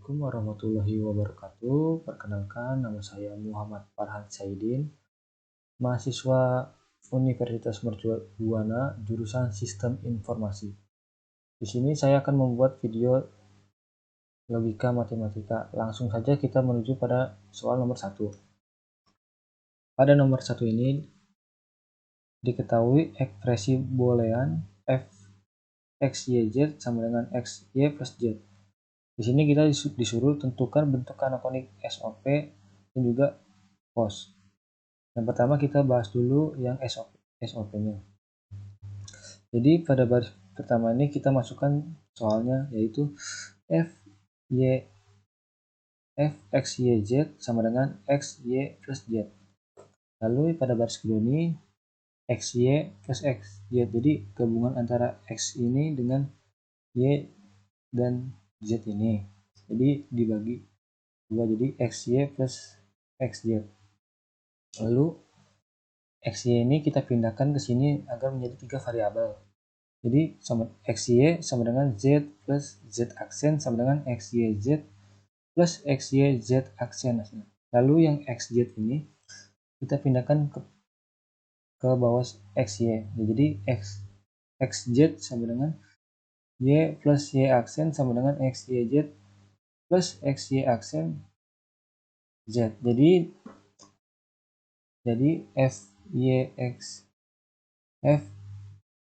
Assalamualaikum warahmatullahi wabarakatuh. Perkenalkan, nama saya Muhammad Farhan Saidin, mahasiswa Universitas Mercu Buana, jurusan Sistem Informasi. Di sini saya akan membuat video logika matematika. Langsung saja kita menuju pada soal nomor 1. Pada nomor 1 ini diketahui ekspresi boolean f x y z sama dengan x y plus z. Di sini kita disuruh tentukan bentuk kanonik SOP dan juga POS. Yang pertama kita bahas dulu yang SOP-nya. Jadi pada baris pertama ini kita masukkan soalnya, yaitu f x y z sama dengan x y plus z. Lalu pada baris kedua ini x y plus x y. Jadi gabungan antara x ini dengan y dan z ini. Jadi dibagi dua, jadi xy plus xz. Lalu xy ini kita pindahkan ke sini agar menjadi 3 variabel. Jadi xy sama dengan z plus z aksen sama dengan xyz plus xyz aksen. Lalu yang xz ini kita pindahkan ke bawah xy. Jadi xz sama dengan y plus y aksen sama dengan xyz plus xy aksen z. Jadi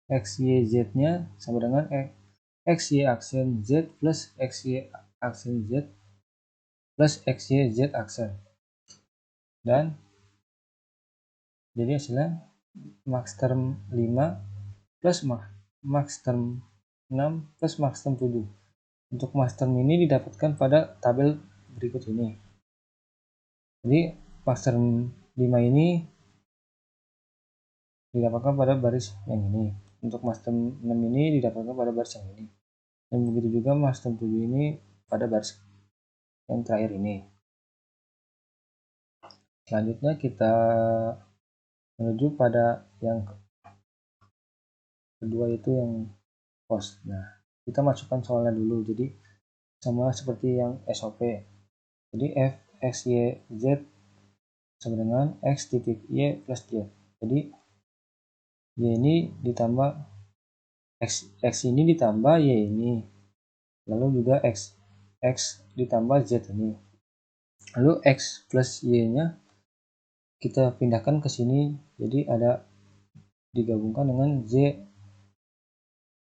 xyz nya sama dengan xy aksen z plus xy aksen z plus xyz aksen. Dan jadi hasilnya max term 5 plus max term 6 plus max term 7. Untuk max term ini didapatkan pada tabel berikut ini. Jadi max term 5 ini didapatkan pada baris yang ini. Untuk max term 6 ini didapatkan pada baris yang ini. Dan begitu juga max term 7 ini pada baris yang terakhir ini. Selanjutnya kita menuju pada yang kedua, yaitu yang POS. Nah, kita masukkan soalnya dulu. Jadi sama seperti yang SOP. Jadi f x y z sama dengan x titik y plus z. Jadi y ini ditambah x ini ditambah y ini. Lalu juga x ditambah z ini. Lalu x plus y nya kita pindahkan ke sini. Jadi ada digabungkan dengan z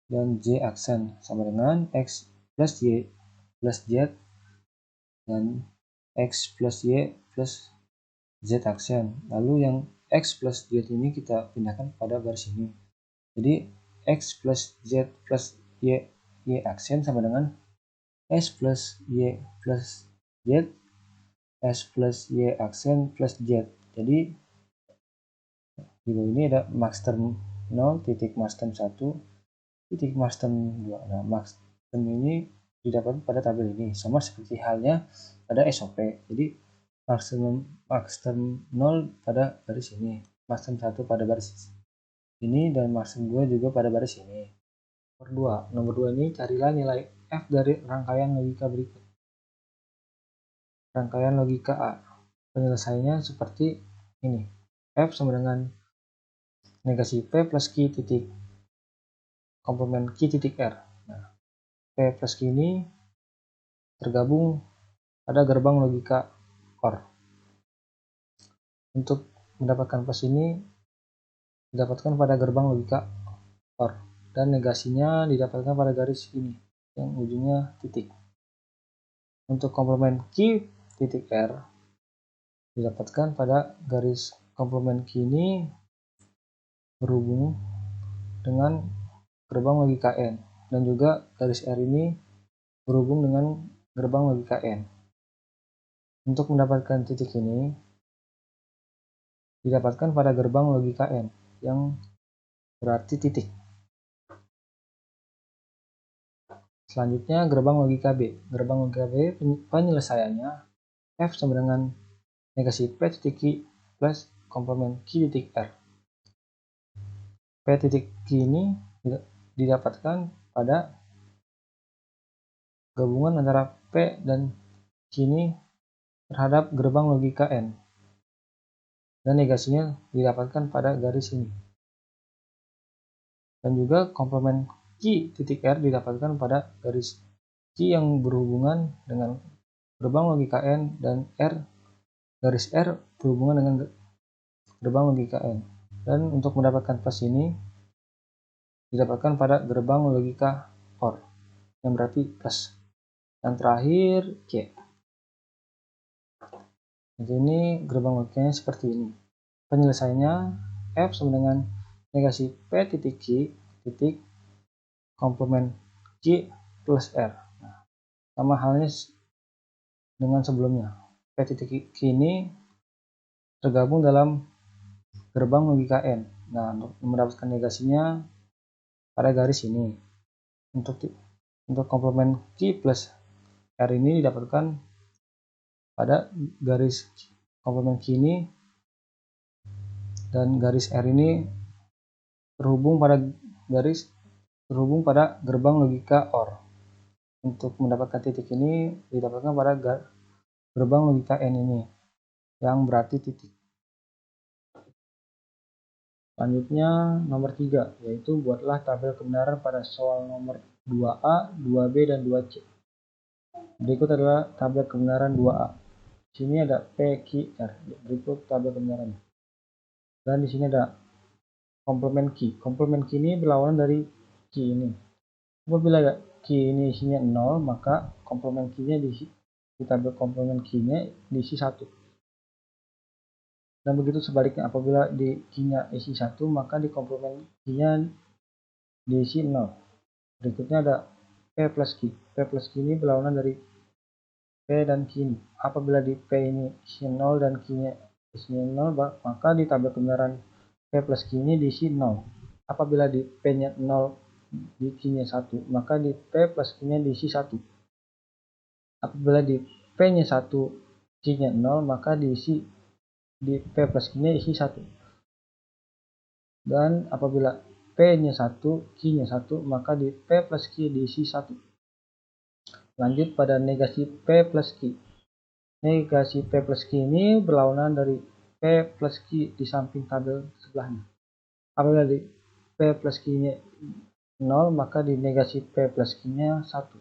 dan z aksen sama dengan x plus y plus z dan x plus y plus z aksen. Lalu yang x plus z ini kita pindahkan pada baris ini. Jadi x plus z plus y aksen sama dengan s plus y plus z s plus y aksen plus z. Jadi di bawah ini ada max term 0 titik max term 1 titik max term 2. Nah, max term ini didapat pada tabel ini, sama seperti halnya pada SOP. Jadi max term 0 pada baris ini, max term 1 pada baris ini, dan max term 2 juga pada baris ini. Nomor 2 ini carilah nilai f dari rangkaian logika berikut. Rangkaian logika A. Penyelesaiannya seperti ini. F sama dengan negasi P plus Q titik komplement Q titik R. Nah, P plus Q ini tergabung pada gerbang logika OR. Untuk mendapatkan plus ini didapatkan pada gerbang logika OR, dan negasinya didapatkan pada garis ini yang ujungnya titik. Untuk komplement Q titik R didapatkan pada garis komplement Q ini berhubung dengan gerbang logika N, dan juga garis R ini berhubung dengan gerbang logika N. Untuk mendapatkan titik ini didapatkan pada gerbang logika N, yang berarti titik. Selanjutnya gerbang logika B. Gerbang logika B penyelesaiannya F sama dengan negasi P titik Q plus komplement Q titik R. P titik Q ini didapatkan pada gabungan antara P dan Q terhadap gerbang logika N, dan negasinya didapatkan pada garis ini. Dan juga komplement Q titik R didapatkan pada garis Q yang berhubungan dengan gerbang logika N, dan garis R berhubungan dengan gerbang logika N. Dan untuk mendapatkan plus ini didapatkan pada gerbang logika OR, yang berarti plus. Dan terakhir Q. Jadi ini gerbang logikanya seperti ini. Penyelesaiannya F sama dengan negasi P titik Q titik komplement Q plus R. Nah, sama halnya dengan sebelumnya. P titik Q ini tergabung dalam gerbang logika N. Nah, untuk mendapatkan negasinya pada garis ini. Untuk komplement Q plus R ini didapatkan pada garis komplement Q ini, dan garis R ini terhubung pada gerbang logika OR. Untuk mendapatkan titik ini didapatkan pada gerbang logika N ini, yang berarti titik. Selanjutnya nomor 3, yaitu buatlah tabel kebenaran pada soal nomor 2A, 2B, dan 2C. Berikut adalah tabel kebenaran 2A. Di sini ada P, Q, R. Berikut tabel kebenarannya. Dan di sini ada komplement Q. Komplement Q ini berlawanan dari Q ini. Apabila Q ini isinya 0, maka komplement Q-nya di tabel komplement Q-nya diisi 1. Dan begitu sebaliknya, apabila di Q-nya isi 1, maka di komplement Q-nya diisi 0. Berikutnya ada P plus Q. P plus Q ini berlawanan dari P dan Q ini. Apabila di P ini isi 0 dan Q-nya isinya 0, maka di tabel kebenaran P plus Q ini diisi 0. Apabila di P-nya 0, di Q-nya 1, maka di P plus Q-nya diisi 1. Apabila di P-nya 1, Q-nya 0, maka di P plus Q-nya isi 1. Dan apabila P-nya 1, Q-nya 1, maka di P plus Q diisi 1. Lanjut pada negasi P plus Q. Negasi P plus Q ini berlawanan dari P plus Q di samping tabel sebelahnya. Apabila di P plus Q-nya 0, maka di negasi P plus Q-nya 1.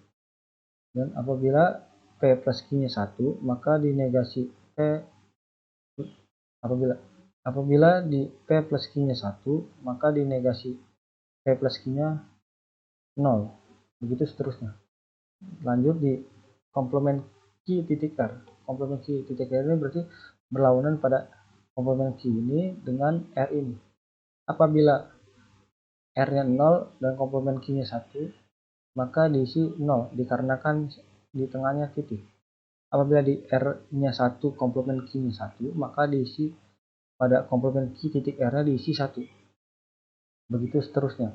Dan apabila P plus Q-nya 1, maka di negasi Apabila di P plus Q-nya 1, maka di negasi P plus Q-nya 0. Begitu seterusnya. Lanjut di komplement Q titik R. Komplement Q titik R ini berarti berlawanan pada komplement Q ini dengan R ini. Apabila R-nya 0 dan komplement Q-nya 1, maka diisi 0 dikarenakan di tengahnya titik. Apabila di R-nya 1, komplement Q-nya 1, maka diisi pada komplement Q titik R-nya diisi 1. Begitu seterusnya.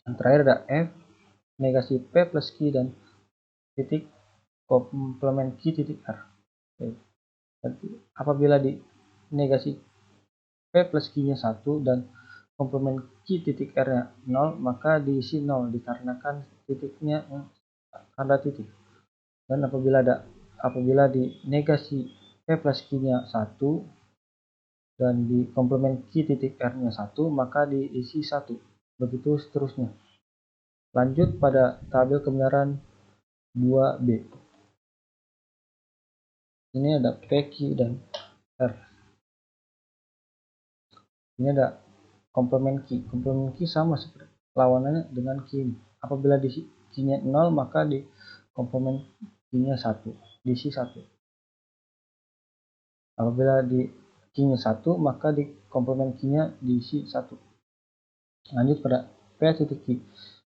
Yang terakhir ada F, negasi P plus Q dan titik komplement Q titik R. Apabila di negasi P plus Q-nya 1 dan komplement Q titik R-nya 0, maka diisi 0 dikarenakan titiknya ada titik. Dan apabila di negasi P plus Q-nya 1 dan di komplement Q titik R-nya 1, maka diisi 1. Begitu seterusnya. Lanjut pada tabel kebenaran 2B. Ini ada P, Q, dan R. Ini ada komplement Q. Komplement Q sama seperti lawanannya dengan Q ini. Apabila di Q-nya 0, maka di komplement Q-nya 1, diisi 1. Apabila di Q-nya 1, maka di komplement Q-nya diisi 1. Lanjut pada P titik Q.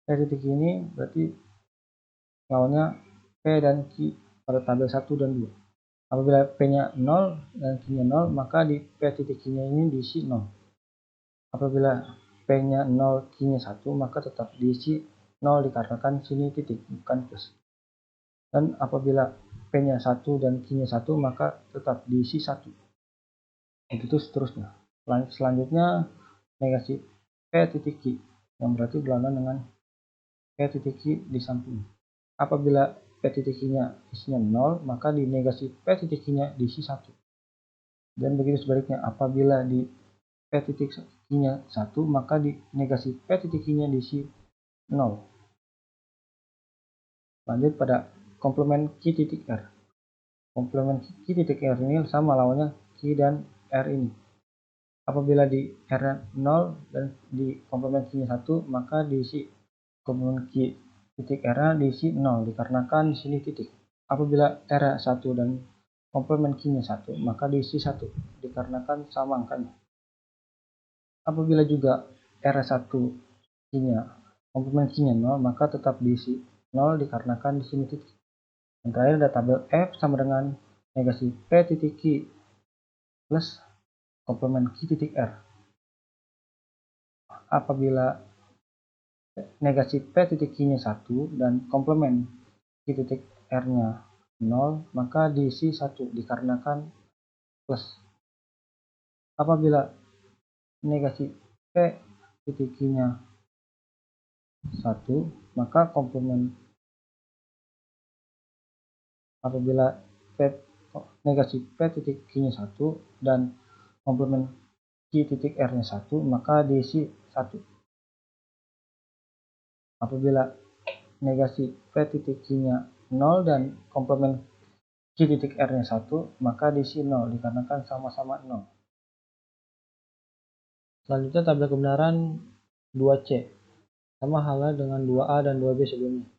P titik Q ini berarti lawannya P dan Q pada tabel 1 dan 2. Apabila P-nya 0 dan Q-nya 0, maka di P titik Q-nya ini diisi 0. Apabila P-nya 0, Q-nya 1, maka tetap diisi 0 dikarenakan sini titik, bukan plus. Dan apabila P-nya 1 dan Q-nya 1, maka tetap diisi 1. Begitu seterusnya. Selanjutnya negasi P titik Q, yang berarti berlawanan dengan P titik Q di samping. Apabila P titik I-nya isinya 0, maka di negasi P titik I-nya diisi 1. Dan begitu sebaliknya, apabila di P titik I-nya 1, maka di negasi P titik I-nya diisi 0. Lanjut pada komplement Q titik R. Komplement Q titik R ini sama lawannya Q dan R ini. Apabila di R 0 dan di komplement Q-nya 1, maka diisi komplement Q titik R diisi 0 dikarenakan di sini titik. Apabila R 1 dan komplement Q-nya 1, maka diisi 1 dikarenakan sama angkanya. Apabila juga R1 Q-nya komplement Q-nya 0, maka tetap diisi 0 dikarenakan di sini titik. Yang terakhir ada tabel F sama dengan negasi P titik Q plus komplement Q titik R. Apabila negasi P titik Q-nya 1 dan komplement Q titik R-nya 0, maka diisi 1 dikarenakan plus. Apabila negasi P titik Q-nya 1, maka komplement apabila negasi P titik Q-nya 1 dan komplement Q titik R-nya 1, maka diisi 1. Apabila negasi P titik Q-nya 0 dan komplement Q titik R-nya 1, maka diisi 0 dikarenakan sama-sama 0. Selanjutnya tabel kebenaran 2C. Sama halnya dengan 2A dan 2B sebelumnya.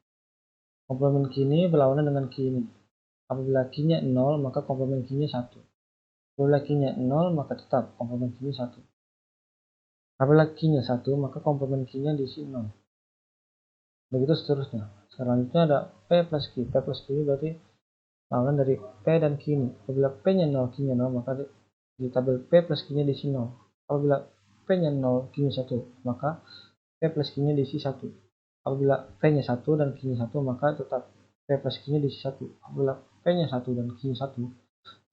Komplement Q ini berlawanan dengan Q ini. Apabila Q-nya 0, maka komplement Q-nya 1. Apabila Q-nya 0, maka tetap komplement Q-nya 1. Apabila Q-nya 1, maka komplement Q-nya diisi 0. Begitu seterusnya. Selanjutnya ada P plus Q. P plus Q ini berarti lawanan dari P dan Q ini. Apabila P-nya 0, Q-nya 0, maka di tabel P plus Q-nya diisi 0. Apabila P-nya 0, Q-nya 1, maka P plus Q-nya diisi 1. Apabila P-nya 1 dan Q-nya 1, maka tetap P plus Q-nya diisi 1. Apabila P-nya 1 dan Q-nya 1,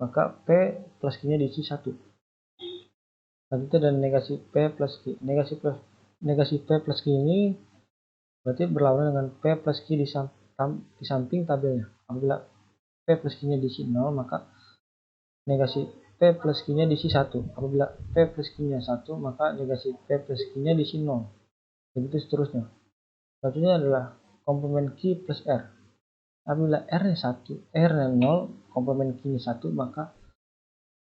maka P plus Q-nya diisi 1. Selanjutnya ada negasi P plus Q. Negasi P plus Q ini berarti berlawanan dengan P plus Q di samping tabelnya. Apabila P plus Q-nya diisi 0, maka negasi P plus Q-nya diisi 1. Apabila P plus Q-nya 1, maka negasi P plus Q-nya diisi 0. Begitu seterusnya. Selanjutnya adalah komplement Q plus R. Apabila R-nya 0, komplement Q-nya 1, maka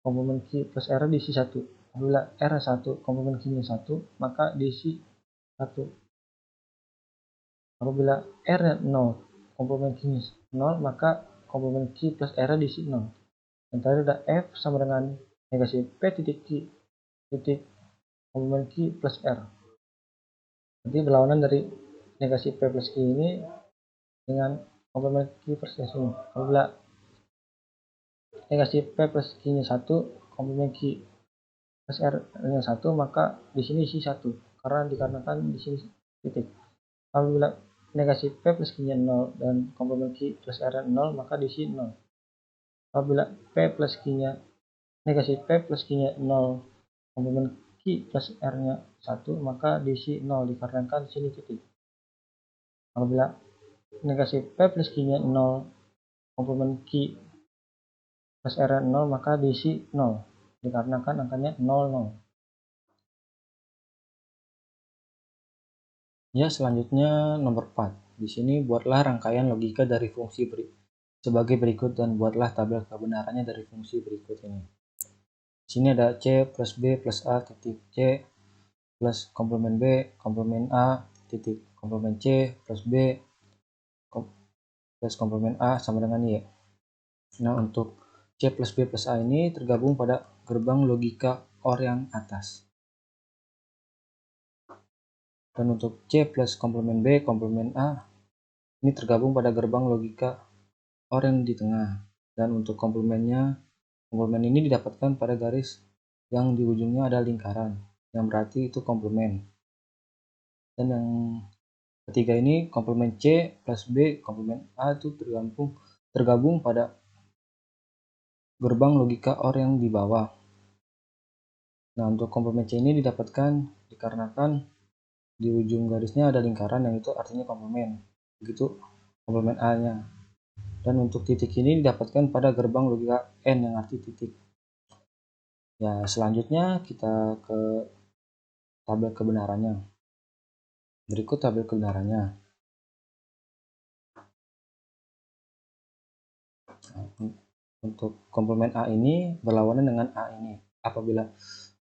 komplement Q plus R diisi 1. Apabila R1 komplement Q-nya 1, maka diisi 1. Apabila R-nya 0, komplement Q-nya 0, maka komplement Q plus R diisi 0. Yang terakhir ada F sama dengan negasi P titik Q titik komplement Q plus R. Jadi berlawanan dari negasi P plus Q ini dengan komplement Q plus R ini. Apabila negasi P plus Q-nya 1, komplement Q plus R-nya 1, maka di sini isi 1 karena dikarenakan di sini titik. Apabila negasi P plus Q-nya 0 dan komplement Q plus R-nya 0, maka diisi 0. Apabila P plus Q-nya negasi P plus Q-nya 0, komplement Q plus R-nya 1, maka diisi 0 dikarenakan di sini titik. Apabila negasi P plus Q-nya 0, komplement Q plus R-nya 0, maka diisi 0 dikarenakan angkanya 0, 0. Ya, selanjutnya nomor 4. Di sini buatlah rangkaian logika dari fungsi sebagai berikut dan buatlah tabel kebenarannya dari fungsi berikut ini. Di sini ada C plus B plus A titik C plus komplement B komplement A titik komplement C plus B plus komplement A sama dengan Y. Nah, untuk C plus B plus A ini tergabung pada gerbang logika OR yang atas. Dan untuk C plus komplement B komplement A ini tergabung pada gerbang logika OR yang di tengah. Dan untuk komplement ini didapatkan pada garis yang di ujungnya ada lingkaran, yang berarti itu komplement. Dan yang ketiga ini komplement C plus B komplement A itu tergabung pada gerbang logika OR yang di bawah. Nah, untuk komplement C ini didapatkan dikarenakan di ujung garisnya ada lingkaran yang itu artinya komplement. Begitu komplement A-nya. Dan untuk titik ini didapatkan pada gerbang logika N yang arti titik. Ya, selanjutnya kita ke tabel kebenarannya. Berikut tabel kebenarannya. Untuk komplement A ini berlawanan dengan A ini. Apabila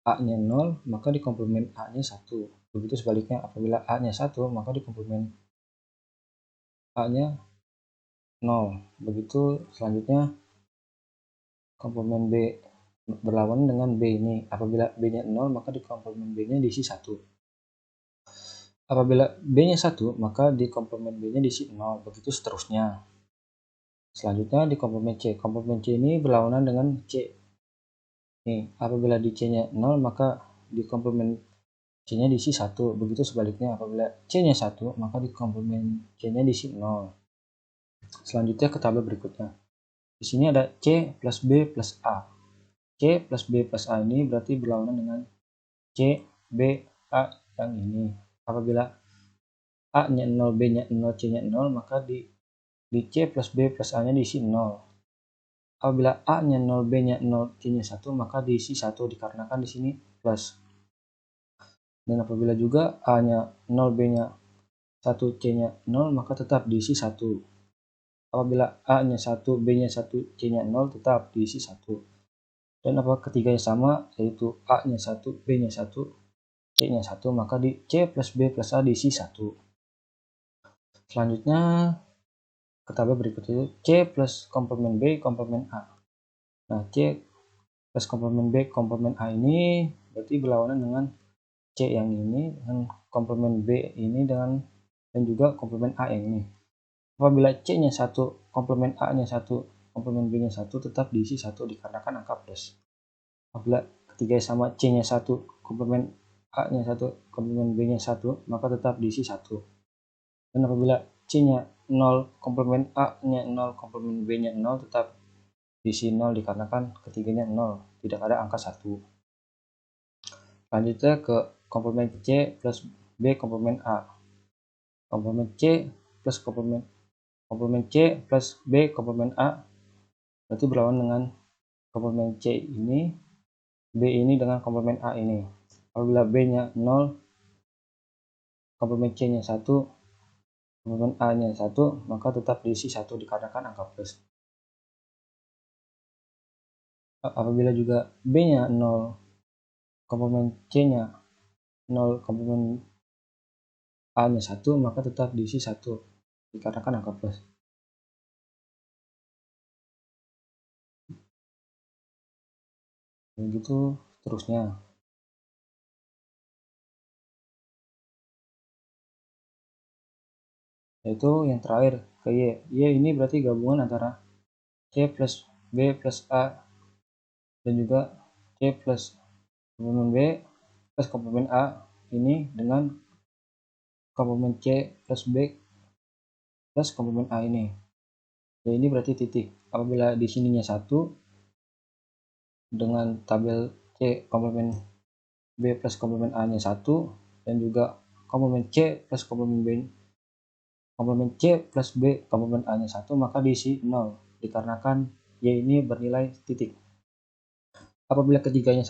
A-nya 0, maka di komplement A-nya 1. Begitu sebaliknya, apabila A-nya 1, maka di komplement A-nya 0. Begitu selanjutnya komplement B berlawanan dengan B ini. Apabila B-nya 0, maka di komplement B-nya diisi 1. Apabila B-nya 1, maka di komplement B-nya diisi 0. Begitu seterusnya. Selanjutnya di komplement C. Komplement C ini berlawanan dengan C. Nih, apabila di C-nya 0, maka di komplement C-nya diisi 1. Begitu sebaliknya, apabila C-nya 1, maka di komplement C-nya diisi 0. Selanjutnya ke tabel berikutnya. Di sini ada C plus B plus A. C plus B plus A ini berarti berlawanan dengan C, B, A yang ini. Apabila A-nya 0, B-nya 0, C-nya 0, maka di C plus B plus A-nya diisi 0. Apabila A-nya 0, B-nya 0, C-nya 1, maka diisi 1 dikarenakan di sini plus. Dan apabila juga A-nya 0, B-nya 1, C-nya 0, maka tetap diisi 1. Apabila A-nya 1, B-nya 1, C-nya 0, tetap diisi 1. Dan apabila ketiganya sama, yaitu A-nya 1, B-nya 1, C-nya 1, maka di C plus B plus A diisi 1. Selanjutnya ke tabel berikutnya, C plus komplement B komplement A. Nah, C plus komplement B komplement A ini berarti berlawanan dengan C yang ini dengan komplement B ini dan juga komplement A yang ini. Apabila C-nya 1, komplement A-nya 1, komplement B-nya 1, tetap diisi 1 dikarenakan angka plus. Apabila ketiganya sama, C-nya 1, komplement A-nya 1, komplement B-nya 1, maka tetap diisi 1. Dan apabila C-nya 0, komplement A-nya 0, komplement B-nya 0, tetap diisi 0 dikarenakan ketiganya 0, tidak ada angka 1. Lanjutnya ke komplement C plus B komplement A. Komplement C plus komplement C plus B komplement A berarti berlawan dengan komplement C ini, B ini dengan komplement A ini. Apabila B-nya 0, komplement C-nya 1, komplement A-nya 1, maka tetap diisi 1 dikarenakan angka plus. Apabila juga B-nya 0, komplement C-nya 0, komplement A-nya 1, maka tetap diisi 1 dikarenakan angka plus. Begitu terusnya. Yaitu yang terakhir ke Y. Y ini berarti gabungan antara C plus B plus A dan juga C plus komplement B plus komplement A ini dengan komplement C plus B plus komplement A ini. Y ini berarti titik. Apabila di sininya 1 dengan tabel C komplement B plus komplement A nya 1 dan juga komplement C plus komplement B komplement C plus B komplement A nya 1, maka diisi 0 dikarenakan Y ini bernilai titik. Apabila ketiganya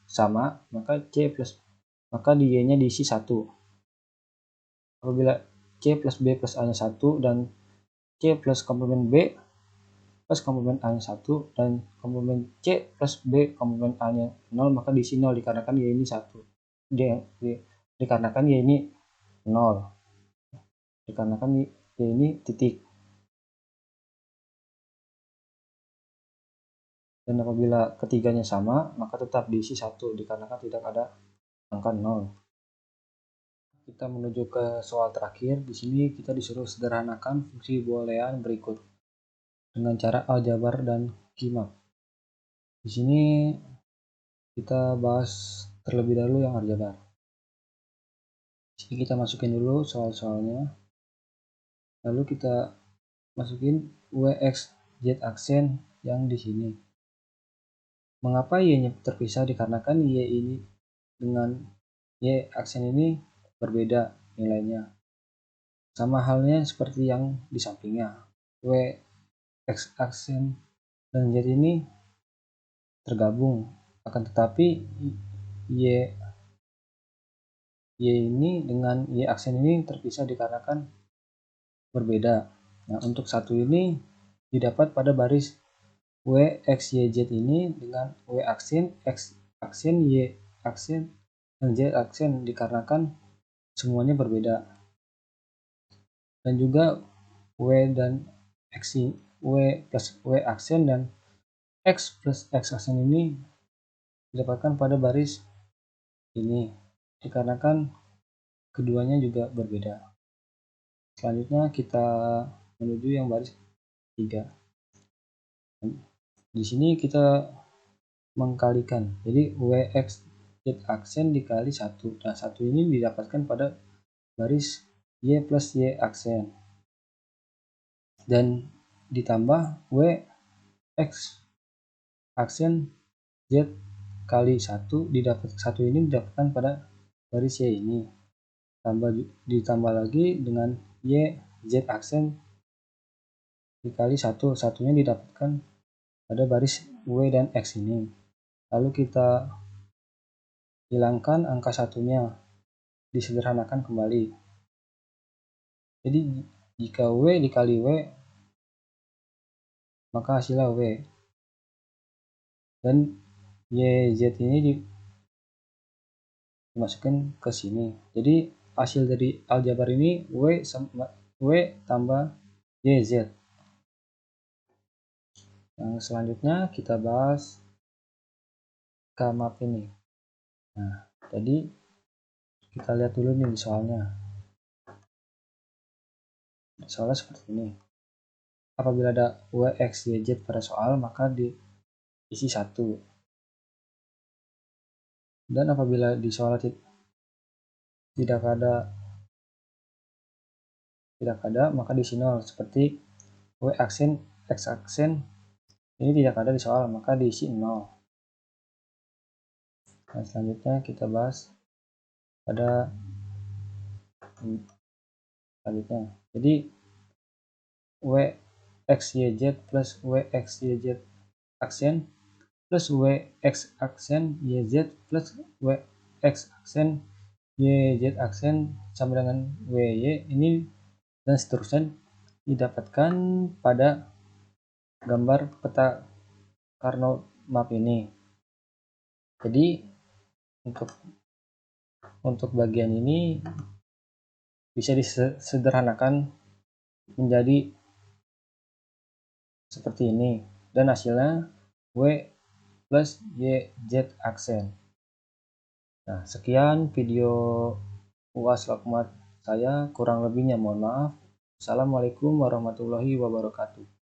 sama, maka di Y nya diisi 1. Apabila C plus B plus A nya 1 dan C plus komplement B plus komplement A nya 1 dan komplement C plus B komplement A nya 0, maka diisi 0 dikarenakan Y ini 1. Dikarenakan Y ini 0. Dikarenakan Y ini titik. Dan apabila ketiganya sama, maka tetap diisi 1 dikarenakan tidak ada angka 0. Kita menuju ke soal terakhir. Di sini kita disuruh sederhanakan fungsi boolean berikut dengan cara aljabar dan kimak. Di sini kita bahas terlebih dahulu yang aljabar. Di sini kita masukin dulu soal-soalnya. Lalu kita masukin WX Z aksen yang di sini. Mengapa Y-nya terpisah? Dikarenakan Y ini dengan Y aksen ini berbeda nilainya. Sama halnya seperti yang di sampingnya. W X aksen dan Z ini tergabung, akan tetapi Y ini dengan Y aksen ini terpisah dikarenakan berbeda. Nah, untuk satu ini didapat pada baris W X Y Z ini dengan W aksen, X aksen, Y aksen, dan Z aksen dikarenakan semuanya berbeda. Dan juga W dan X, W plus W aksen dan X plus X aksen ini didapatkan pada baris ini dikarenakan keduanya juga berbeda. Selanjutnya kita menuju yang baris 3. Di sini kita mengkalikan. Jadi WX Z aksen dikali 1. Nah, 1 ini didapatkan pada baris Y plus Y aksen. Dan ditambah WX aksen Z kali 1 ini didapatkan pada baris Y ini. Ditambah lagi dengan Y Z aksen dikali 1. Satunya didapatkan pada baris W dan X ini. Lalu kita hilangkan angka satunya, disederhanakan kembali. Jadi jika W dikali W, maka hasilnya W. Dan YZ ini dimasukkan ke sini. Jadi hasil dari aljabar ini W tambah YZ. Yang selanjutnya kita bahas K-map ini. Nah, jadi kita lihat dulu nih di soalnya. Soalnya seperti ini. Apabila ada W, X, Y, Z pada soal, maka diisi 1. Dan apabila di soal tidak ada, maka diisi 0. Seperti W aksen, X aksen ini tidak ada di soal, maka diisi 0. Nah, selanjutnya kita bahas pada selanjutnya. Jadi W X Y Z plus W X Y Z aksen plus W X aksen Y Z plus W X aksen Y Z aksen sama dengan W Y ini dan seterusnya didapatkan pada gambar peta Carnot map ini. Jadi untuk bagian ini bisa disederhanakan menjadi seperti ini dan hasilnya W plus YZ aksen. Nah, sekian video UAS Lokmat saya, kurang lebihnya mohon maaf. Assalamualaikum warahmatullahi wabarakatuh.